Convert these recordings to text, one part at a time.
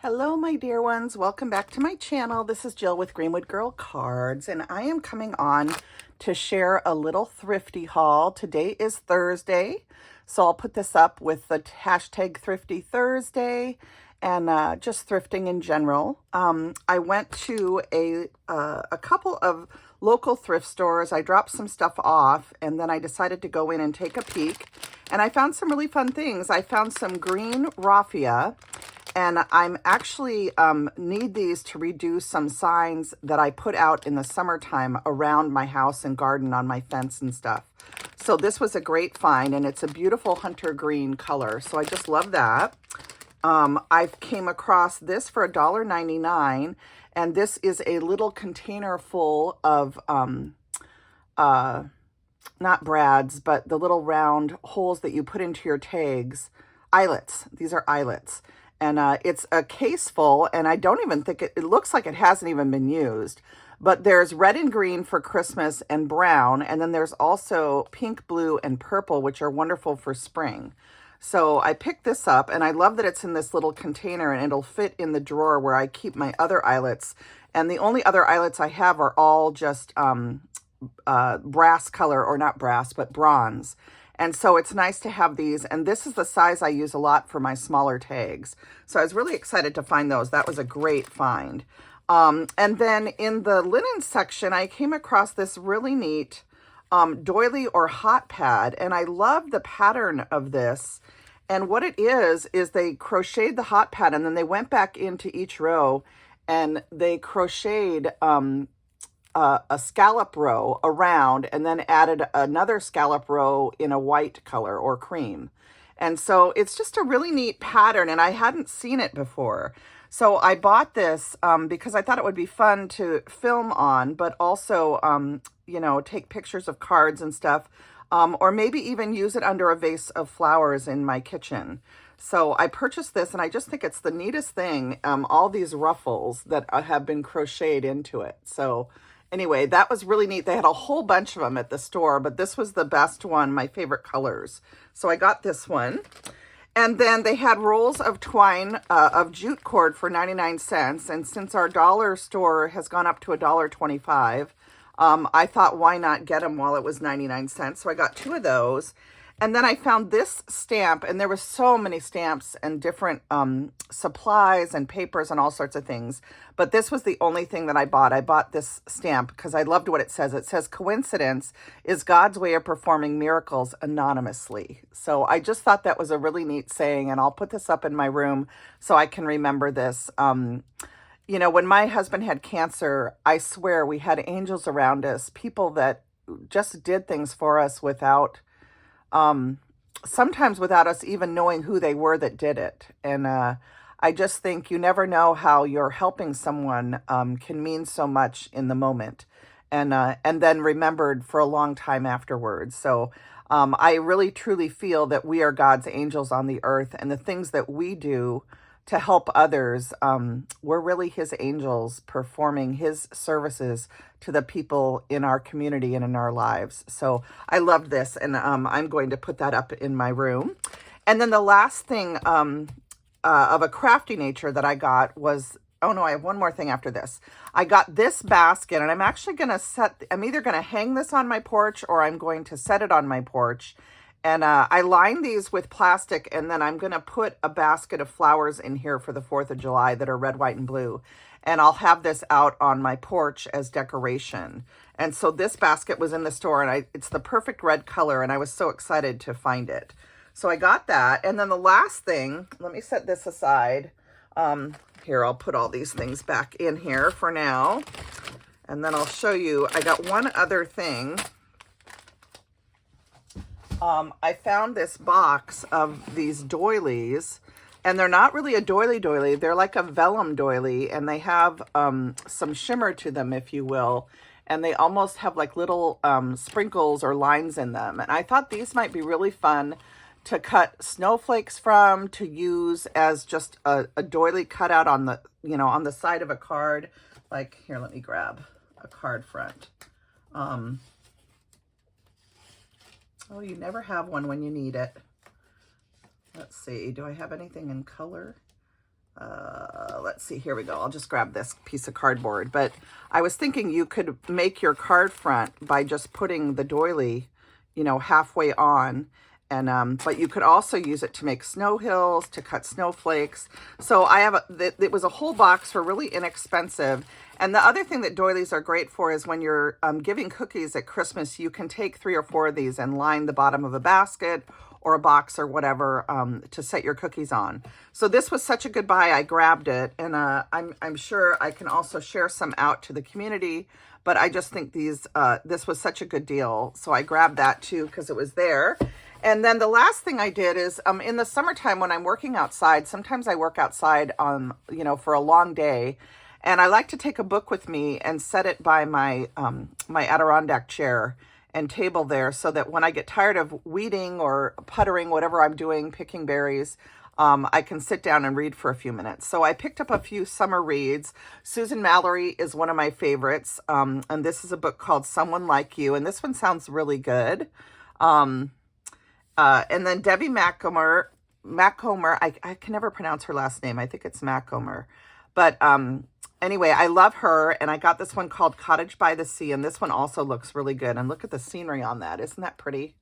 Hello, my dear ones. Welcome back to my channel. This is Jill with Greenwood Girl Cards, and I am coming on to share a little thrifty haul. Today is Thursday, so I'll put this up with the hashtag Thrifty Thursday and just thrifting in general. I went to a couple of local thrift stores. I dropped some stuff off, and then I decided to go in and take a peek, and I found some really fun things. I found some green raffia. And I'm actually need these to redo some signs that I put out in the summertime around my house and garden on my fence and stuff. So this was a great find, and it's a beautiful hunter green color. So I just love that. I came across this for $1.99, and this is a little container full of, not brads, but the little round holes that you put into your tags. Eyelets. These are eyelets. And it's a case full, and I don't even think it looks like it hasn't even been used. But there's red and green for Christmas and brown, and then there's also pink, blue, and purple, which are wonderful for spring. So I picked this up, and I love that it's in this little container, and it'll fit in the drawer where I keep my other eyelets. And the only other eyelets I have are all just brass color, or not brass, but bronze. And so it's nice to have these, and this is the size I use a lot for my smaller tags. So I was really excited to find those. That was a great find. And then in the linen section, I came across this really neat doily or hot pad, and I love the pattern of this. And what it is they crocheted the hot pad, and then they went back into each row, and they crocheted a scallop row around, and then added another scallop row in a white color or cream. And so it's just a really neat pattern, and I hadn't seen it before. So I bought this because I thought it would be fun to film on, but also, you know, take pictures of cards and stuff, or maybe even use it under a vase of flowers in my kitchen. So I purchased this, and I just think it's the neatest thing, all these ruffles that have been crocheted into it. So anyway, that was really neat. They had a whole bunch of them at the store, but this was the best one, my favorite colors. So I got this one. And then they had rolls of twine, of jute cord for 99 cents. And since our dollar store has gone up to $1.25, I thought, why not get them while it was 99 cents? So I got 2 of those. And then I found this stamp, and there were so many stamps and different supplies and papers and all sorts of things. But this was the only thing that I bought. I bought this stamp because I loved what it says. It says, "Coincidence is God's way of performing miracles anonymously." So I just thought that was a really neat saying, and I'll put this up in my room so I can remember this. You know, when my husband had cancer, I swear we had angels around us, people that just did things for us without... sometimes without us even knowing who they were that did it. And I just think you never know how you're helping someone can mean so much in the moment, and then remembered for a long time afterwards. So I really truly feel that we are God's angels on the earth, and the things that we do to help others, we're really his angels performing his services to the people in our community and in our lives. So I loved this, and I'm going to put that up in my room. And then the last thing of a crafty nature that I got was, oh no, I have one more thing after this. I got this basket, and I'm actually going to I'm either going to hang this on my porch, or I'm going to set it on my porch. And I lined these with plastic, and then I'm going to put a basket of flowers in here for the 4th of July that are red, white, and blue. And I'll have this out on my porch as decoration. And so this basket was in the store, and it's the perfect red color, and I was so excited to find it. So I got that. And then the last thing, let me set this aside. Here, I'll put all these things back in here for now. And then I'll show you, I got one other thing. I found this box of these doilies, and they're not really a doily. They're like a vellum doily, and they have some shimmer to them, if you will, and they almost have like little sprinkles or lines in them. And I thought these might be really fun to cut snowflakes from, to use as just a doily cut out on the, you know, on the side of a card. Like, here, let me grab a card front. Oh, you never have one when you need it. Let's see, do I have anything in color? let's see, here we go. I'll just grab this piece of cardboard. But I was thinking you could make your card front by just putting the doily, you know, halfway on. And but you could also use it to make snow hills, to cut snowflakes. So I have it was a whole box for really inexpensive. And the other thing that doilies are great for is when you're giving cookies at Christmas, you can take 3 or 4 of these and line the bottom of a basket or a box or whatever to set your cookies on. So this was such a good buy. I grabbed it, and I'm sure I can also share some out to the community. But I just think this was such a good deal, so I grabbed that too because it was there. And then the last thing I did is in the summertime when I'm working outside, sometimes I work outside you know, for a long day, and I like to take a book with me and set it by my my Adirondack chair and table there, so that when I get tired of weeding or puttering, whatever I'm doing, picking berries, I can sit down and read for a few minutes. So I picked up a few summer reads. Susan Mallory is one of my favorites, and this is a book called Someone Like You, and this one sounds really good. And then Debbie Maccomer, I can never pronounce her last name. I think it's Maccomer. But anyway, I love her, and I got this one called Cottage by the Sea, and this one also looks really good. And look at the scenery on that. Isn't that pretty?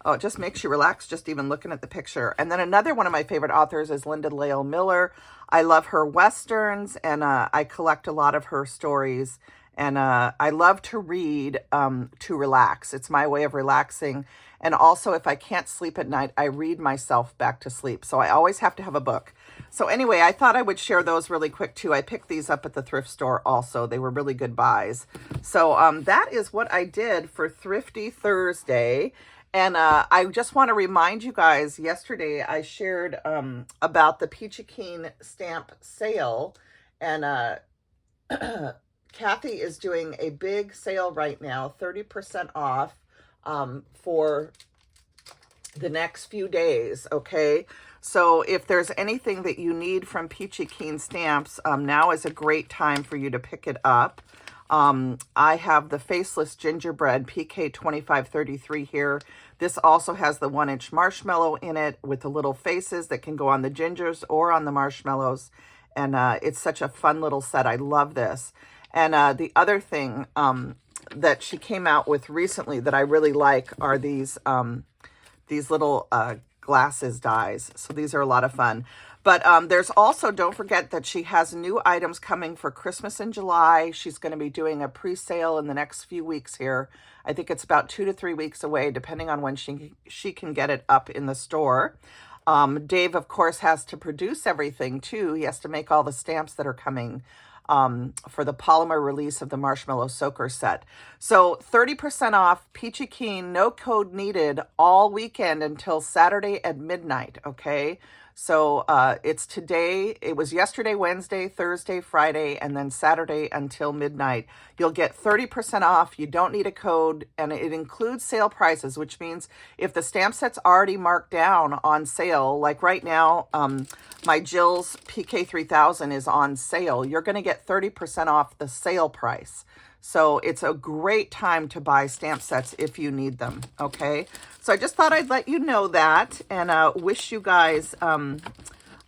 Oh, it just makes you relax just even looking at the picture. And then another one of my favorite authors is Linda Lael Miller. I love her Westerns, and I collect a lot of her stories. And I love to read to relax. It's my way of relaxing. And also, if I can't sleep at night, I read myself back to sleep. So I always have to have a book. So anyway, I thought I would share those really quick too. I picked these up at the thrift store also. They were really good buys. So that is what I did for Thrifty Thursday. And I just want to remind you guys, yesterday I shared about the Peachy Keen stamp sale. And Kathy is doing a big sale right now, 30% off for the next few days, okay? So if there's anything that you need from Peachy Keen Stamps, now is a great time for you to pick it up. I have the Faceless Gingerbread PK-2533 here. This also has the 1-inch marshmallow in it with the little faces that can go on the gingers or on the marshmallows. And it's such a fun little set. I love this. And the other thing that she came out with recently that I really like are these little glasses dies. So these are a lot of fun. But there's also, don't forget that she has new items coming for Christmas in July. She's going to be doing a pre-sale in the next few weeks here. I think it's about 2 to 3 weeks away, depending on when she can get it up in the store. Dave, of course, has to produce everything too. He has to make all the stamps that are coming for the polymer release of the Marshmallow Soaker set. So 30% off, Peachy Keen, no code needed, all weekend until Saturday at midnight, okay? So it's today, it was yesterday, Wednesday, Thursday, Friday, and then Saturday until midnight. You'll get 30% off. You don't need a code, and it includes sale prices, which means if the stamp set's already marked down on sale, like right now, my Jill's PK-3000 is on sale, you're going to get 30% off the sale price. So it's a great time to buy stamp sets if you need them, okay? So I just thought I'd let you know that, and wish you guys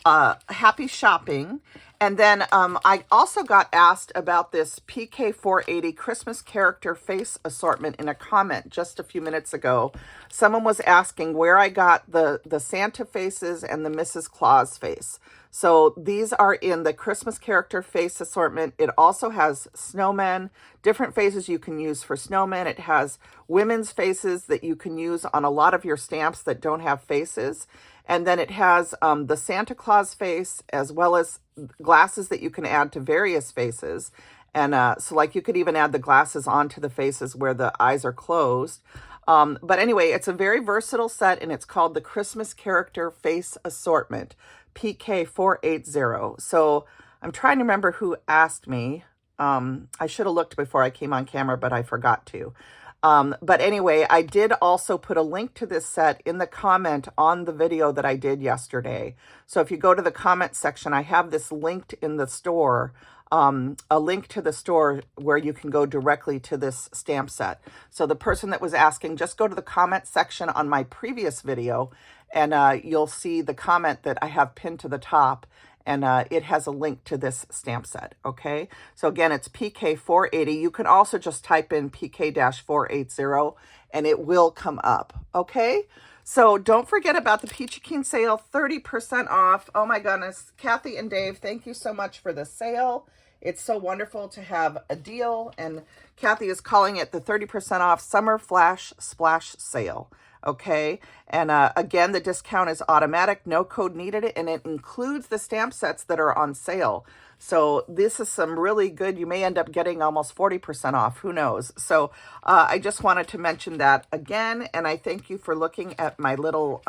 happy shopping. And then I also got asked about this PK-480 Christmas character face assortment in a comment just a few minutes ago. Someone was asking where I got the Santa faces and the Mrs. Claus face. So these are in the Christmas character face assortment. It also has snowmen, different faces you can use for snowmen. It has women's faces that you can use on a lot of your stamps that don't have faces. And then it has the Santa Claus face, as well as glasses that you can add to various faces. And so like you could even add the glasses onto the faces where the eyes are closed. But anyway, it's a very versatile set, and it's called the Christmas Character Face Assortment, PK-480. So I'm trying to remember who asked me. I should have looked before I came on camera, but I forgot to. But anyway, I did also put a link to this set in the comment on the video that I did yesterday. So if you go to the comment section, I have this linked in the store, a link to the store where you can go directly to this stamp set. So the person that was asking, just go to the comment section on my previous video, and you'll see the comment that I have pinned to the top. and it has a link to this stamp set, okay? So again, it's PK-480. You can also just type in PK-480 and it will come up, okay? So don't forget about the Peachy Keen sale, 30% off. Oh my goodness, Kathy and Dave, thank you so much for the sale. It's so wonderful to have a deal, and Kathy is calling it the 30% off Summer Flash Splash Sale. Okay, and again, the discount is automatic, no code needed, and it includes the stamp sets that are on sale. So this is some really good, you may end up getting almost 40% off, who knows. So I just wanted to mention that again, and I thank you for looking at my little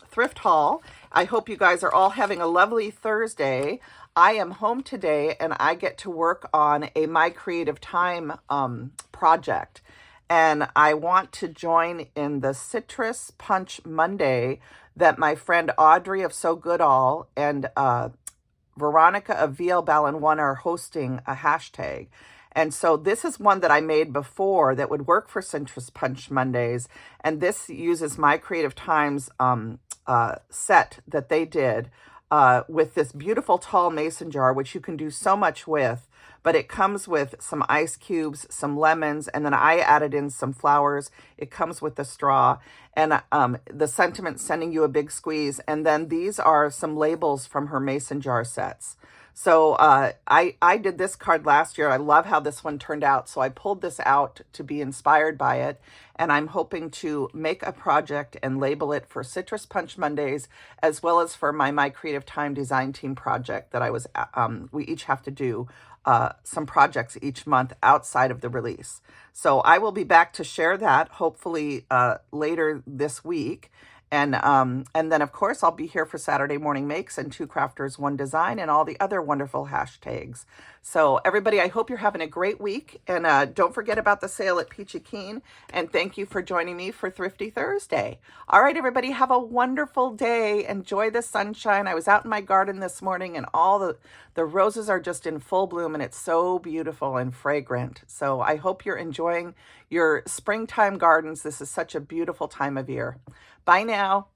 thrift haul. I hope you guys are all having a lovely Thursday. I am home today and I get to work on a My Creative Time project. And I want to join in the Citrus Punch Monday that my friend Audrey of So Good All and Veronica of VL Ballon 1 are hosting a hashtag. And so this is one that I made before that would work for Citrus Punch Mondays. And this uses My Creative Time's set that they did with this beautiful tall mason jar, which you can do so much with. But it comes with some ice cubes, some lemons, and then I added in some flowers. It comes with the straw and the sentiment sending you a big squeeze. And then these are some labels from her mason jar sets. So I did this card last year. I love how this one turned out. So I pulled this out to be inspired by it. And I'm hoping to make a project and label it for Citrus Punch Mondays, as well as for my Creative Time design team project that I was, we each have to do some projects each month outside of the release. So I will be back to share that hopefully later this week. And then, of course, I'll be here for Saturday Morning Makes and Two Crafters, One Design, and all the other wonderful hashtags. So, everybody, I hope you're having a great week. And don't forget about the sale at Peachy Keen. And thank you for joining me for Thrifty Thursday. All right, everybody, have a wonderful day. Enjoy the sunshine. I was out in my garden this morning, and all the roses are just in full bloom, and it's so beautiful and fragrant. So, I hope you're enjoying your springtime gardens. This is such a beautiful time of year. Bye now.